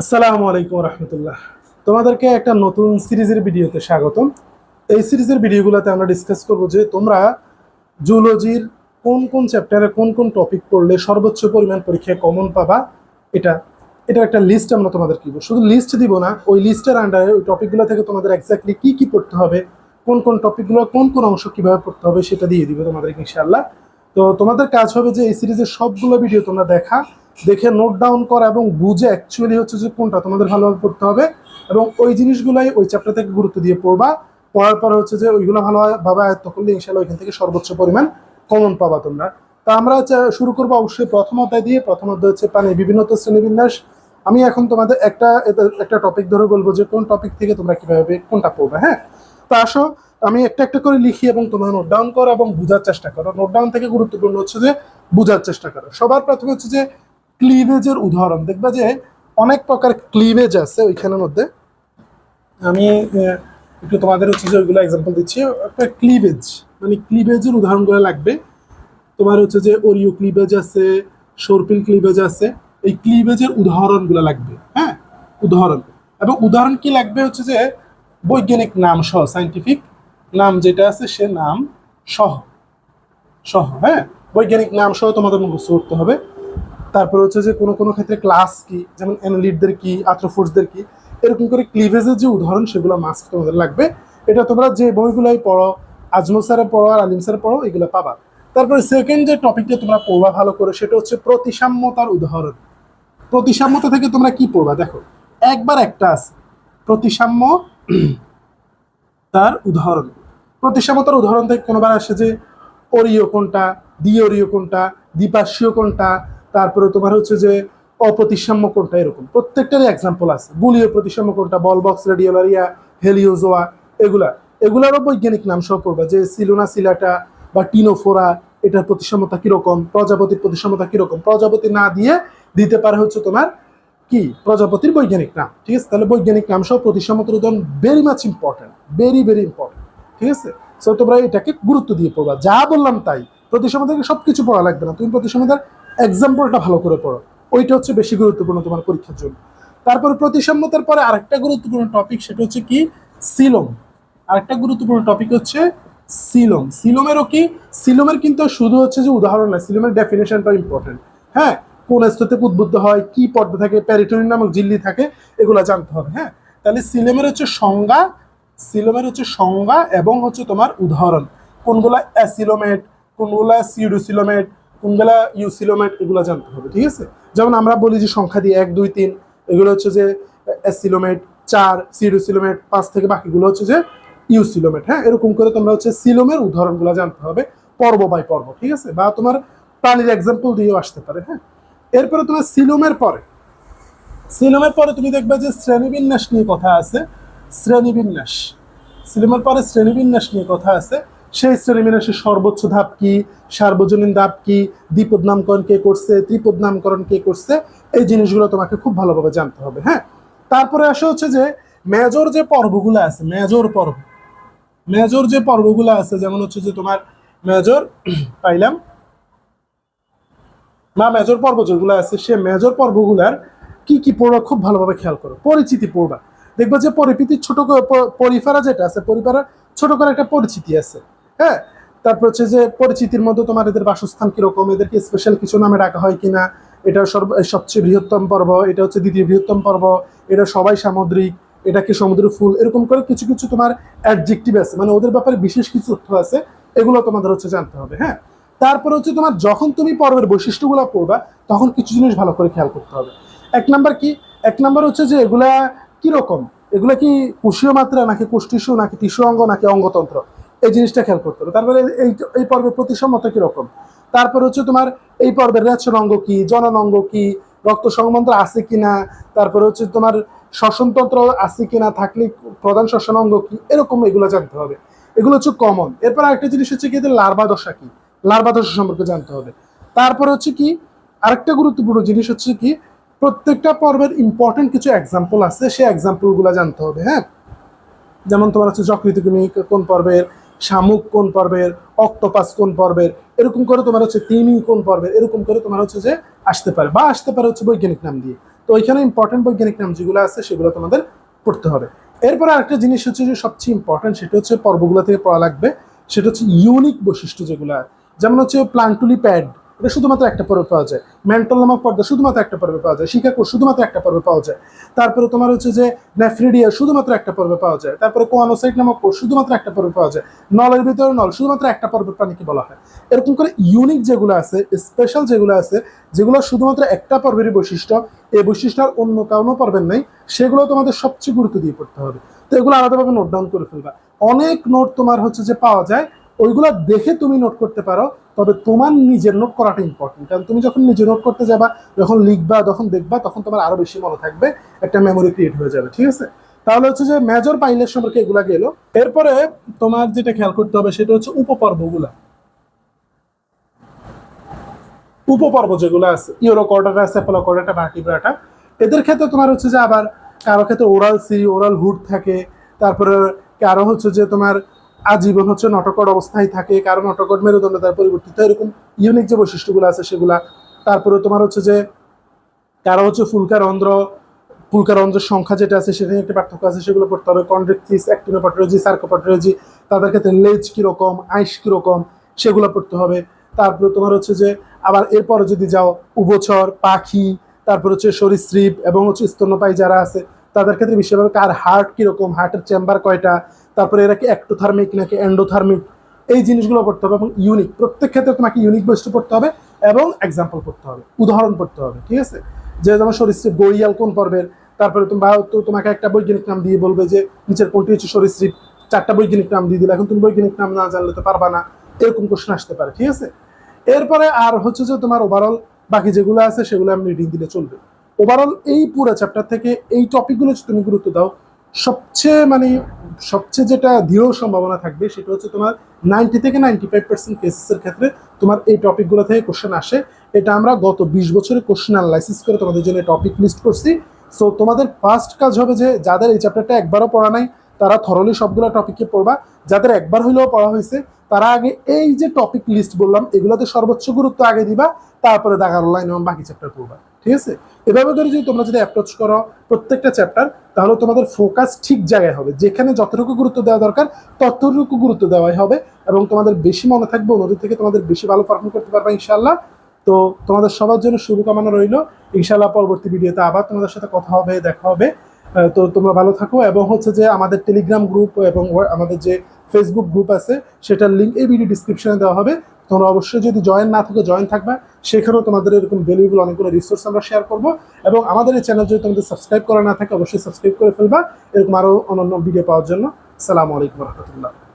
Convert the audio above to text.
আসসালামু আলাইকুম রহমতুল্লাহ। তোমাদেরকে একটা নতুন সিরিজের ভিডিওতে স্বাগতম। এই সিরিজের ভিডিওগুলোতে আমরা ডিসকাস করব যে তোমরা জুলজির কোন কোন চ্যাপ্টারে কোন কোন টপিক পড়লে সর্বোচ্চ পরিমাণ পরীক্ষায় কমন পাবা। এটা এটা একটা লিস্ট আমরা তোমাদেরকে দিব। শুধু লিস্ট দিব না, ওই লিস্টের আন্ডারে ওই টপিকগুলো থেকে তোমাদের এক্স্যাক্টলি কি কি পড়তে হবে, কোন কোন টপিকগুলো কোন কোন অংশ কিভাবে পড়তে হবে সেটা দিয়ে দিব তোমাদেরকে ইনশাআল্লাহ। তো তোমাদের কাজ হবে যে এই সিরিজের সবগুলো ভিডিও তোমরা দেখে নোট ডাউন করা এবং বুঝে অ্যাকচুয়ালি হচ্ছে যে কোনটা তোমাদের ভালোভাবে পড়তে হবে এবং ওই জিনিসগুলাই ওই চ্যাপ্টার থেকে গুরুত্ব দিয়ে পড়বা। পড়ার পর হচ্ছে যে ওইগুলো ভালোভাবে আয়ত্ত করলে ইনশাআল্লাহ ওইখান থেকে সর্বোচ্চ পরিমাণ কমন পাবা তোমরা। তা আমরা শুরু করবো অবশ্যই প্রথম অধ্যায় দিয়ে। প্রথম অধ্যায় হচ্ছে পানির বিভিন্নতা শ্রেণীবিন্যাস। আমি এখন তোমাদের একটা টপিক ধরে বলবো যে কোন টপিক থেকে তোমরা কিভাবে কোনটা পড়বে। হ্যাঁ, তো আসো আমি একটা একটা করে লিখি এবং তোমরা নোট ডাউন করো এবং বোঝার চেষ্টা করো। নোট ডাউন থেকে গুরুত্বপূর্ণ হচ্ছে যে বোঝার চেষ্টা করো। সবার প্রথমে হচ্ছে যে ক্লিভেজের উদাহরণ। দেখবা যে অনেক প্রকার ক্লিভেজ আছে ওইখানের মধ্যে। আমি একটু তোমাদের হচ্ছে যে ওইগুলো এক্সাম্পল দিচ্ছি। একটা ক্লিভেজ মানে ক্লিভেজের উদাহরণগুলো লাগবে। তোমার হচ্ছে যে ওরিও ক্লিভেজ আছে, সর্পিল ক্লিভেজ আছে। এই ক্লিভেজের উদাহরণগুলো লাগবে। হ্যাঁ, উদাহরণ। এবং উদাহরণ কি লাগবে হচ্ছে যে বৈজ্ঞানিক নাম সহ, সাইন্টিফিক নাম যেটা আছে সে নাম সহ সহ হ্যাঁ, বৈজ্ঞানিক নাম সহ তোমাদের মুখস্থ করতে হবে। তারপর হচ্ছে যে কোনো কোনো ক্ষেত্রে ক্লাস কি, যেমন অ্যানালিটদের কি, আর্থ্রোপোডসদের কি, এরকম করে ক্লিভেজের যে উদাহরণ সেগুলো মাস্ক তোমাদের লাগবে। এটা তোমরা যে বইগুলাই পড়ো, আজমল স্যারে পড়ো আর আলিম স্যারে পড়ো, এগুলো পাবা। তারপরে সেকেন্ড যে টপিকটা তোমরা পড়বা ভালো করে সেটা হচ্ছে প্রতিসাম্যতার উদাহরণ। প্রতিসাম্যতা থেকে তোমরা কি পড়বা দেখো, একবার একটা আছে প্রতিসাম্য তার উদাহরণ। প্রতিসাম্যতার উদাহরণ থেকে কোনোবার আসে যে অরীয় কোনটা, দ্বিঅরীয় কোনটা, দ্বিপার্শ্বীয় কোনটা, তারপরে তোমার হচ্ছে যে অপ্রতিসাম্য কোনটা, এরকম প্রত্যেকটারই এক্সাম্পল আছে। বুলীয় প্রতিসাম্য কোনটা, বল বক্স, রেডিওলারিয়া, হেলিওজোয়া, এগুলারও বৈজ্ঞানিক নাম সহ পড়বা। যে সিলোনা সিলাটা বা টিনোফোরা, এটার প্রতিসাম্যতা কিরকম, প্রজাপতির প্রতিসাম্যতা কিরকম। প্রজাপতি না দিয়ে দিতে পারে হচ্ছে তোমার কি প্রজাপতির বৈজ্ঞানিক নাম। ঠিক আছে, তাহলে বৈজ্ঞানিক নাম সহ প্রতিসাম্যতার উদাহরণ very much important, very very important. ঠিক আছে, সো তোমরা এটাকে গুরুত্ব দিয়ে পড়বা। যা বললাম তাই, প্রতিসাম্যতাকে সবকিছু পড়া লাগবে না, তুমি প্রতিসাম্যতার এক্সাম্পলটা ভালো করে পড়ো, ওইটা হচ্ছে বেশি গুরুত্বপূর্ণ তোমার পরীক্ষার জন্য। তারপরে প্রতিসাম্যতার পরে আরেকটা গুরুত্বপূর্ণ টপিক সেটা হচ্ছে কি সিলোম। আরেকটা গুরুত্বপূর্ণ টপিক হচ্ছে সিলোম। সিলোমেরও কি, সিলোমের কিন্তু শুধু হচ্ছে যে উদাহরণ না, সিলোমের ডেফিনেশনটা ইম্পর্টেন্ট। হ্যাঁ, কোন স্তর থেকে উদ্বুদ্ধ হয়, কি পর্দা থাকে, প্যারিটোনিন নামক ঝিল্লি থাকে, এগুলো জানতে হবে। হ্যাঁ, তাহলে সিলোমের হচ্ছে সংজ্ঞা, সিলোমের হচ্ছে সংজ্ঞা এবং হচ্ছে তোমার উদাহরণ। কোনগুলা অ্যাসিলোমেট, কোনগুলা সিউডোসিলোমেট, কোনগুলা ইউসিলোমেট, এগুলো জানতে হবে। ঠিক আছে, যেমন আমরা বলি যে সংখ্যা দিয়ে 1 2 3, এগুলো হচ্ছে যে অ্যাসিলোমেট, 4 সিউডোসিলোমেট, 5 থেকে বাকিগুলো হচ্ছে যে ইউসিলোমেট। হ্যাঁ, এরকম করে তোমরা হচ্ছে সিলোমের উদাহরণগুলো জানতে হবে পর্ব বাই পর্ব। ঠিক আছে, বা তোমার প্রাণীর এক্সাম্পল দিয়েও আসতে পারে। হ্যাঁ, এরপরে তোমার সিলোমের পরে তুমি দেখবে যে শ্রেণীবিন্যাস নিয়ে কথা আছে। শ্রেণীবিন্যাস, সিলোমের পরে শ্রেণীবিন্যাস নিয়ে কথা আছে। সেই শ্রেণীবিন্যাসের সর্বোচ্চ ধাপ কি, সার্বজনীন ধাপ কি, দ্বিপদ নামকরণ কে করছে, ত্রিপদ নামকরণ কে করছে, এই জিনিসগুলো তোমাকে খুব ভালোভাবে জানতে হবে। হ্যাঁ, তারপরে আসা হচ্ছে যে মেজর যে পর্বগুলো আছে, মেজর যে পর্বগুলো আছে, যেমন হচ্ছে যে তোমার মেজর পাইলাম বা মেজর পর্ব যেগুলো আছে, সে মেজর পর্বগুলার কি কি পড়বা খুব ভালোভাবে খেয়াল করো। পরিচিতি পড়বা, দেখবা যে পরিপিতির ছোট পরিফেরা যেটা আছে, পরিফেরার ছোট করে একটা পরিচিতি আছে। হ্যাঁ, তারপর হচ্ছে যে পরিচিতির মধ্যে তোমার এদের বাসস্থান কিরকম, এদেরকে স্পেশাল কিছু নামে ডাকা হয় কিনা, এটা সবচেয়ে বৃহত্তম পর্ব, এটা হচ্ছে দ্বিতীয় বৃহত্তম পর্ব, এটা সবাই সামুদ্রিক, এটা কি সমুদ্রের ফুল, এরকম করে কিছু কিছু তোমার অ্যাডজেক্টিভ আছে, মানে ওদের ব্যাপারে বিশেষ কিছু তথ্য আছে, এগুলো তোমাদের হচ্ছে জানতে হবে। হ্যাঁ, তারপর হচ্ছে তোমার যখন তুমি পর্বের বৈশিষ্ট্যগুলো পড়বা তখন কিছু জিনিস ভালো করে খেয়াল করতে হবে। এক নাম্বার কি, এক নাম্বার হচ্ছে যে এগুলা কিরকম, এগুলা কি কোষীয় মাত্রা নাকি কোষটিস্যু নাকি টিস্যু অঙ্গ নাকি অঙ্গতন্ত্র, এই জিনিসটা খেয়াল করতে হবে। তারপরে এই পর্বের প্রতিসাম্যতা কিরকম, তারপর হচ্ছে তোমার এই পর্বের রেচন অঙ্গ কি, জনন অঙ্গ কি, রক্ত সংবন্ধ আছে কিনা, তারপরে হচ্ছে তোমার শ্বসনতন্ত্র আছে কিনা, থাকলে প্রধান শ্বসন অঙ্গ কি, এরকম এগুলো জানতে হবে। এগুলো হচ্ছে কমন। এরপর আরেকটা জিনিস হচ্ছে কি, এদের লার্ভা দশা কি, লার্ভা দশা সম্পর্কে জানতে হবে। তারপরে হচ্ছে কি আরেকটা গুরুত্বপূর্ণ জিনিস হচ্ছে কি, প্রত্যেকটা পর্বের ইম্পর্টেন্ট কিছু এক্সাম্পল আছে, সেই এক্সাম্পল গুলা জানতে হবে। হ্যাঁ, যেমন তোমার হচ্ছে যকৃতকৃমি কোন পর্বের, শামুক কোন পর্বের, অক্টোপাস কোন পর্বের, এরকম করে তোমার হচ্ছে তিমি কোন পর্বের, এরকম করে তোমার হচ্ছে যে আসতে পারে, বা আসতে পারে হচ্ছে বৈজ্ঞানিক নাম দিয়ে। তো তো ওইখানে ইম্পর্টেন্ট বৈজ্ঞানিক নাম যেগুলো আছে সেগুলো তোমাদের পড়তে হবে। এরপর আরেকটা জিনিস হচ্ছে যে সবচেয়ে ইম্পর্টেন্ট, সেটা হচ্ছে পর্বগুলো থেকে পড়া লাগবে, সেটা হচ্ছে ইউনিক বৈশিষ্ট্য যেগুলো, যেমন হচ্ছে প্লান্টুলি প্যাড, এটা শুধুমাত্র একটা পর্বে পাওয়া যায়। মেন্টাল নামক পর্দা শুধুমাত্র একটা পর্বে পাওয়া যায়। শিকাকোষ শুধুমাত্র একটা পর্বে পাওয়া যায়। তারপরে তোমার হচ্ছে যে নেফ্রিডিয়া শুধুমাত্র একটা পর্বে পাওয়া যায়। তারপরে কোয়ানোসাইট নামক কোষ শুধুমাত্র একটা পর্বে পাওয়া যায়। নলের ভিতরে নল শুধুমাত্র একটা পর্বের প্রাণীকে বলা হয়। এরকম করে ইউনিক যেগুলো আছে, স্পেশাল যেগুলো আছে, যেগুলো শুধুমাত্র একটা পর্বেরই বৈশিষ্ট্য, এই বৈশিষ্ট্য আর অন্য কারণও পর্বের নেই, সেগুলো তোমাদের সবচেয়ে গুরুত্ব দিয়ে পড়তে হবে। তো এগুলো আলাদাভাবে নোট ডাউন করে ফেলবা। অনেক নোট তোমার হচ্ছে যে পাওয়া যায়, ওইগুলো দেখে তুমি নোট করতে পারো, তবে তোমার নিজের নোট করাটা ইম্পর্টেন্ট। কারণ তুমি যখন নিজে নোট করতে যাবা, যখন লিখবা, যখন দেখবা, তখন তোমার আরো বেশি মনে থাকবে, একটা মেমোরি ক্রিয়েট হয়ে যাবে। ঠিক আছে, তাহলে হচ্ছে যে মেজর পাইলের সম্পর্কে এগুলা গেল। এরপরে তোমার যেটা খেয়াল করতে হবে সেটা হচ্ছে উপপর্বগুলা। উপপর্ব যেগুলো আছে, ইউরোকর্ডাটা, সেফালোকর্ডাটা, ভার্টিব্রাটা, এদের ক্ষেত্রে তোমার হচ্ছে যে আবার কারো ক্ষেত্রে ওরাল সি, ওরাল হুড থাকে। তারপরে কারো হচ্ছে যে তোমার আজীবন হচ্ছে নটকট অবস্থায় থাকে, কারো নটকট মেরুদণ্ড দ্বারা পরিবর্তিত, এরকম ইউনিক যে বৈশিষ্ট্যগুলো আছে সেগুলা। তারপরে তোমার হচ্ছে যে কারো হচ্ছে ফুলকারন্ধ্রের সংখ্যা যেটা আছে সেটা একটা পার্থক্য আছে, সেগুলো পড়তে হবে। কন্ড্রিকটিস, অ্যাক্টিনোপাটেরোজি, সার্কোপাটেরোজি, তাদের ক্ষেত্রে লেজ কিরকম, আইস কিরকম, সেগুলো পড়তে হবে। তারপরে তোমার হচ্ছে যে আবার এরপরে যদি যাও, উভচর, পাখি, তারপর হচ্ছে সরীসৃপ এবং হচ্ছে স্তন্যপায়ী যারা আছে তাদের ক্ষেত্রে বিশেষভাবে কার হার্ট কিরকম, হার্টের চেম্বার কয়টা, তারপরে এরা কি অ্যাক্টোথার্মিক নাকি এন্ডোথার্মিক, এই জিনিসগুলো পড়তে হবে। এবং ইউনিক, প্রত্যেক ক্ষেত্রে তোমাকে ইউনিক বৈশিষ্ট্য পড়তে হবে এবং এক্সাম্পল পড়তে হবে, উদাহরণ পড়তে হবে। ঠিক আছে, যে যেমন সরীসৃপ গড়িয়াল কোন পর্বের, তারপরে তোমাকে একটা বৈজ্ঞানিক নাম দিয়ে বলবে যে নিচের কোনটি হচ্ছে সরীসৃপ, চারটা বৈজ্ঞানিক নাম দিয়ে দিলে, এখন তুমি বৈজ্ঞানিক নাম না জানলে তো পারবা না, এরকম কোশ্চেন আসতে পারে। ঠিক আছে, এরপরে আর হচ্ছে যে তোমার ওভারঅল বাকি যেগুলো আছে সেগুলো আমি রিডিং দিলে চলবে। ওভারঅল এই পুরো চ্যাপ্টার থেকে এই টপিকগুলো তুমি গুরুত্ব দাও, সবচেয়ে যেটা দৃঢ় সম্ভাবনা থাকবে সেটা হচ্ছে তোমার 90 থেকে 95% কেসেসের ক্ষেত্রে তোমার এই টপিকগুলো থেকে কোশ্চেন আসে। এটা আমরা গত 20 বছরের কোশ্চেন অ্যানালাইসিস করে তোমাদের জন্য টপিক লিস্ট করছি। সো তোমাদের ফার্স্ট কাজ হবে যে যাদের এই চ্যাপ্টারটা একবারও পড়া নাই তারা থরলি সবগুলো টপিকে পড়বা। যাদের একবার হইলেও পড়া হয়েছে তারা আগে এই যে টপিক লিস্ট বললাম এগুলোতে সর্বোচ্চ গুরুত্ব আগে দিবা, তারপরে দাগার লাইন এবং বাকি চ্যাপ্টার পড়বা। ঠিক আছে, এভাবে করে যদি তোমরা যদি অ্যাপ্রোচ করো প্রত্যেকটা চ্যাপ্টার, তাহলে তোমাদের ফোকাস ঠিক জায়গায় হবে, যেখানে যতটুকু গুরুত্ব দেওয়া দরকার ততটুকু গুরুত্ব দেওয়াই হবে, এবং তোমাদের বেশি মনে থাকবে, অন্যদের থেকে তোমাদের বেশি ভালো পারফর্ম করতে পারবে ইনশাআল্লাহ। তো তোমাদের সবার জন্য শুভকামনা রইল। ইনশাআল্লাহ পরবর্তী ভিডিওতে আবার তোমাদের সাথে কথা হবে, দেখা হবে। তো তোমরা ভালো থাকো, এবং হচ্ছে যে আমাদের টেলিগ্রাম গ্রুপ এবং আমাদের যে ফেসবুক গ্রুপ আছে সেটার লিঙ্ক এই ভিডিও ডিসক্রিপশনে দেওয়া হবে। তোমরা অবশ্যই যদি জয়েন না থাকো জয়েন থাকবা, সেখানেও তোমাদের এরকম ভ্যালুয়েবল অনেকগুলো রিসোর্স আমরা শেয়ার করবো। এবং আমাদের এই চ্যানেল যদি তোমাদের সাবস্ক্রাইব করা না থাকে অবশ্যই সাবস্ক্রাইব করে ফেলবা, এরকম আরও অন্যান্য ভিডিও পাওয়ার জন্য। আসসালামু আলাইকুম রহমতুল্লাহ।